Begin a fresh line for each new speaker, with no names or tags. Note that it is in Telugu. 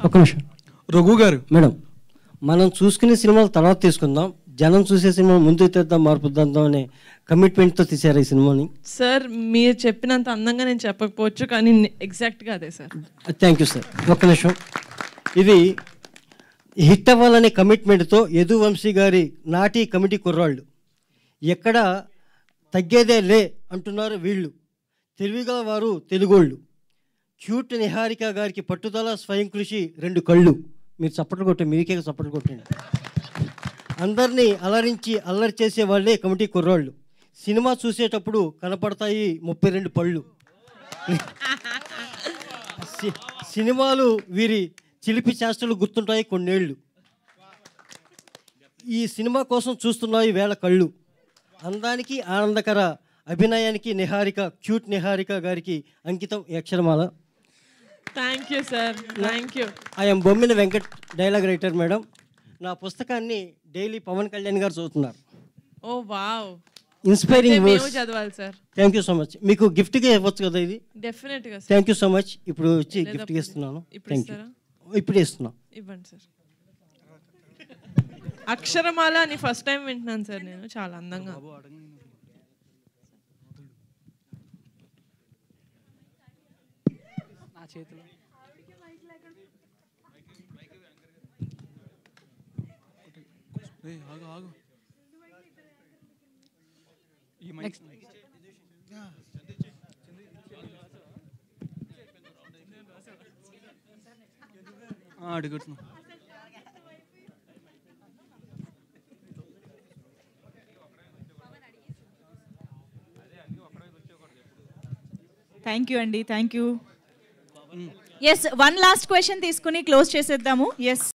ఒక్క నిమిషం
రఘు గారు.
మేడం, మనం చూసుకునే సినిమాలు తర్వాత తీసుకుందాం, జనం చూసే సినిమా ముందు తెద్దాం, మార్పు తెద్దాం అనే కమిట్మెంట్తో తీశారు ఈ సినిమాని.
సార్ మీరు చెప్పినంత అందంగా నేను చెప్పకపోవచ్చు, కానీ ఎగ్జాక్ట్గా అదే సార్.
Thank you sir. ఒక్క నిమిషం. ఇది హిట్ అవ్వాలనే కమిట్మెంట్తో యదువంశీ గారి నాటి కమిటీ కుర్రాళ్ళు ఎక్కడ తగ్గేదే లే అంటున్నారు వీళ్ళు. తెలివిగా వారు తెలుగోళ్ళు. క్యూట్ నిహారిక గారికి పట్టుదల, స్వయం కృషి, 2 కళ్ళు. మీరు చప్పట్లు కొట్టండి, మీకే చప్పట్లు కొట్టండి. అందరినీ అలరించి అల్లరి చేసే వాళ్ళే కమిటీ కుర్రాళ్ళు. సినిమా చూసేటప్పుడు కనపడతాయి 32 పళ్ళు. సినిమాలు వీరి చిలిపి చేష్టలు గుర్తుంటాయి కొన్నేళ్ళు. ఈ సినిమా కోసం చూస్తున్నాయి వేళ కళ్ళు. అందానికి ఆనందకర అభినయానికి నిహారిక, క్యూట్ నిహారిక గారికి అంకితం ఈ అక్షరమాల.
Thank you sir, thank you.
I'm Bommina Venkat, dialogue writer madam. నా పుస్తకాన్ని డైలీ పవన్ కళ్యాణ్ గారు చదువుతున్నారు.
ఓ వావ్,
ఇన్స్పైరింగ్
మేము చదవాలి sir.
Thank you so much. మీకు గిఫ్ట్గా ఇవ్వచ్చు కదా ఇది?
డెఫినెట్గా.
Thank you so much. ఇప్పుడు వచ్చి గిఫ్ట్గా ఇస్తున్నాను. Thank you. ఇప్పుడే ఇస్తున్నాను.
ఇవ్వండి సార్. అక్షరమాల అని ఫస్ట్ టైం వింటున్నాను సార్ నేను, చాలా అందంగా.
థ్యాంక్ యూ అండి, thank you. Yes, 1 last question తీసుకుని క్లోజ్ చేసేద్దాము. ఎస్.